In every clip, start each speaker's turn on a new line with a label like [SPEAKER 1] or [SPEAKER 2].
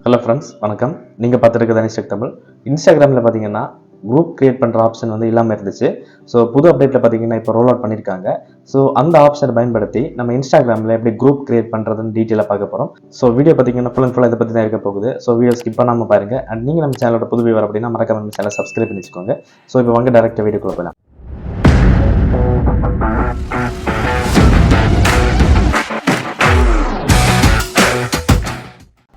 [SPEAKER 1] Hello friends, வணக்கம். நீங்கள் பார்த்துருக்குது Insta Tamil. இன்ஸ்டாகிராமில் பார்த்தீங்கன்னா குரூப் கிரியேட் பண்ணுற ஆப்ஷன் வந்து இல்லாமல் இருந்துச்சு. ஸோ புது அப்டேட்டில் பார்த்தீங்கன்னா இப்போ ரோல் அவுட் பண்ணியிருக்காங்க. ஸோ அந்த ஆப்ஷனை பயன்படுத்தி நம்ம இன்ஸ்டாகிராமில் எப்படி குரூப் கிரியேட் பண்ணுறதுன்னு டீட்டெயிலாக பார்க்க போகிறோம். ஸோ வீடியோ பார்த்தீங்கன்னா ஃபுல் அண்ட் ஃபுல்லாக இதை பற்றி தான் இருக்க போகுது. ஸோ வீடியோ ஸ்கிப் பண்ணாமல் பாருங்க. அண்ட் நீங்கள் நம்ம சேனலோட புது வியூவர் அப்படின்னா மறக்காம நம்ம சேனலை சப்ஸ்கிரைப் பண்ணி வச்சுக்கோங்க. ஸோ இப்போ வாங்க டேரெக்டாக வீடியோக்குள்ள போகலாம்.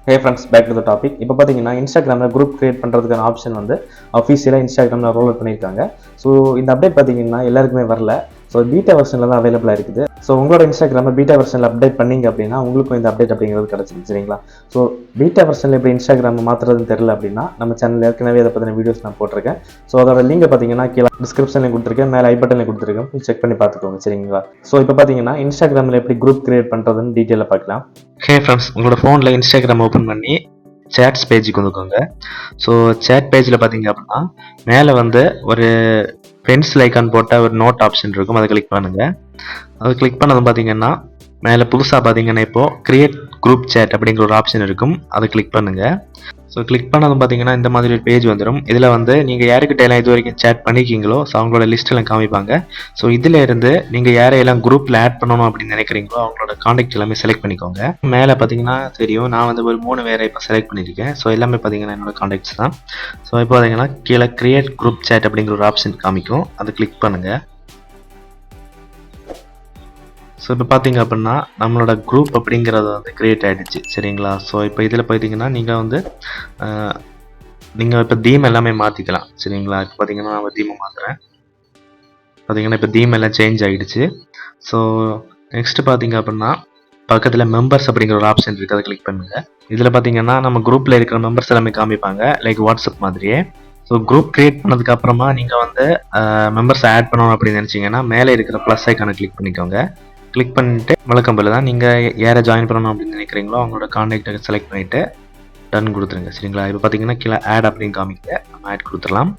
[SPEAKER 1] Hey friends, back to the topic. இப்போ பார்த்தீங்கன்னா இன்ஸ்டாகிராமில் குரூப் கிரியேட் பண்ணுறதுக்கான ஆப்ஷன் வந்து அஃபீஷியலாக இன்ஸ்டாகிராமில் ரோல் அவுட் பண்ணியிருக்காங்க. ஸோ இந்த அப்டேட் பார்த்தீங்கன்னா எல்லாருக்குமே வரல. ஸோ பீட்டா வெர்ஷனில் தான் அவைலபிளாக இருக்குது. ஸோ உங்களோட இன்ஸ்டாகிராமில் பீட்டா வெர்ஷனில் அப்டேட் பண்ணிங்க அப்படின்னா உங்களுக்கும் இந்த அப்டேட் அப்படிங்கிறது கிடச்சிருக்கு, சரிங்களா? ஸோ பீட்டா வெர்ஷனில் எப்படி இன்ஸ்டாகிராம் மாற்றுறதுன்னு தெரியல அப்படின்னா நம்ம சேனல் ஏற்கனவே அதை பற்றின வீடியோஸ் நான் போட்டிருக்கேன். ஸோ அதோட லிங்கை பார்த்தீங்கன்னா கீழே டிஸ்கிரிப்ஷனில் கொடுத்துருக்கேன், மேலே ஐ பட்டனில் கொடுத்துருக்கேன், செக் பண்ணி பார்த்துக்கோங்க, சரிங்களா? ஸோ இப்போ பார்த்தீங்கன்னா இன்ஸ்டாகிராமில் எப்படி குரூப் கிரியேட் பண்ணுறதுன்னு டீட்டெயிலாக பார்க்கலாம். ஹே ஃப்ரெண்ட்ஸ், உங்களோட ஃபோனில் இன்ஸ்டாகிராம் ஓப்பன் பண்ணி சேட்ஸ் பேஜுக்கு வந்துக்கோங்க. ஸோ சேட் பேஜில் பார்த்தீங்க அப்படின்னா மேலே வந்து ஒரு பென்சில் ஐக்கான் போட்ட ஒரு நோட் ஆப்ஷன் இருக்கும், அதை கிளிக் பண்ணுங்கள். அது கிளிக் பண்ணதும் பார்த்தீங்கன்னா மேலே புதுசாக பார்த்தீங்கன்னா இப்போது கிரியேட் குரூப் சேட் அப்படிங்கிற ஒரு ஆப்ஷன் இருக்கும், அதை கிளிக் பண்ணுங்கள். ஸோ கிளிக் பண்ணதும் பார்த்தீங்கன்னா இந்த மாதிரி ஒரு பேஜ் வந்துடும். இதில் வந்து நீங்கள் யாருக்கிட்ட எல்லாம் இது வரைக்கும் சேட் பண்ணிக்கிங்களோ ஸோ அவங்களோட லிஸ்ட்டெல்லாம் காமிப்பாங்க. ஸோ இதில் இருந்து நீங்கள் யாரையெல்லாம் குரூப்பில் ஆட் பண்ணணும் அப்படின்னு நினைக்கிறீங்களோ அவங்களோட காண்டாக்ட் எல்லாமே செலக்ட் பண்ணிக்கோங்க. மேலே பார்த்தீங்கன்னா தெரியும், நான் வந்து ஒரு 3 பேரை இப்போ செலக்ட் பண்ணியிருக்கேன். ஸோ எல்லாமே பார்த்தீங்கன்னா என்னோட காண்டாக்ட்ஸ் தான். ஸோ இப்போ பார்த்தீங்கன்னா கீழே கிரியேட் குரூப் சேட் அப்படிங்கிற ஒரு ஆப்ஷன் காமிக்கும், அதை கிளிக் பண்ணுங்கள். ஸோ இப்போ பார்த்தீங்க அப்படின்னா நம்மளோட குரூப் அப்படிங்கிறது வந்து க்ரியேட் ஆகிடுச்சு, சரிங்களா? ஸோ இப்போ இதில் பார்த்தீங்கன்னா நீங்கள் வந்து நீங்கள் இப்போ தீம் எல்லாமே மாற்றிக்கலாம், சரிங்களா? இப்போ பார்த்தீங்கன்னா நான் தீமை மாற்றுறேன். பார்த்தீங்கன்னா இப்போ தீம் எல்லாம் சேஞ்ச் ஆகிடுச்சு. ஸோ நெக்ஸ்ட்டு பார்த்தீங்க அப்படின்னா பக்கத்தில் மெம்பர்ஸ் அப்படிங்கிற ஒரு ஆப்ஷன் இருக்குது, அதை கிளிக் பண்ணுங்கள். இதில் பார்த்தீங்கன்னா நம்ம குரூப்பில் இருக்கிற மெம்பர்ஸ் எல்லாமே காமிப்பாங்க, லைக் வாட்ஸ்அப் மாதிரியே. ஸோ குரூப் க்ரியேட் பண்ணதுக்கு அப்புறமா நீங்கள் வந்து மெம்பர்ஸ் ஆட் பண்ணணும் அப்படின்னு நினச்சிங்கன்னா மேலே இருக்கிற ப்ளஸ் ஐக்கானை கிளிக் பண்ணிக்கோங்க. கிளிக் பண்ணிட்டு வழக்கம் போல தான் நீங்கள் யாரை ஜாயின் பண்ணணும் அப்படின்னு நினைக்கிறீங்களோ அவங்களோட காண்டாக்டை செலக்ட் பண்ணிவிட்டு டன் கொடுத்துருங்க, சரிங்களா? இப்போ பார்த்தீங்கன்னா கீழே ஆட் அப்படின்னு காமிக்க நம்ம ஆட் கொடுத்துடலாம்.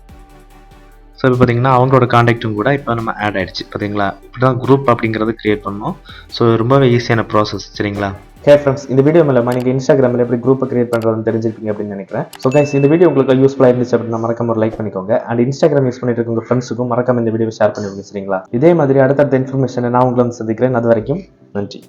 [SPEAKER 1] ஸோ இப்போ பார்த்தீங்கன்னா அவங்களோட காண்டாக்டும் கூட இப்போ நம்ம ஆட் ஆகிடுச்சு, பார்த்தீங்களா? இப்படி தான் குரூப் அப்படிங்கிறது க்ரியேட் பண்ணணும். ஸோ ரொம்பவே ஈஸியான ப்ராசஸ், சரிங்களா? ஹே ஃப்ரெண்ட்ஸ், இந்த வீடியோ மூலமா நீங்கள் இன்ஸ்டாகிராமில் எப்படி குரூப்பை கிரியேட் பண்ணுறதுன்னு தெரிஞ்சிருப்பீங்க அப்படின்னு நினைக்கிறேன். ஸோ கைஸ், இந்த வீடியோ உங்களுக்கு யூஸ்ஃபுல்லாக இருந்துச்சு அப்படின்னா மறக்காம ஒரு லைக் பண்ணிக்கோங்க. அண்ட் இன்ஸ்டாகிராம் யூஸ் பண்ணிட்டு இருக்க ஃப்ரெண்ட்ஸுக்கும் மறக்காம இந்த வீடியோ ஷேர் பண்ணிவிடுங்க, சரிங்களா? இதே மாதிரி அடுத்தடுத்த இன்ஃபர்மேஷனை நான் உங்களை வந்து சந்திக்கிறேன். அது வரைக்கும் நன்றி.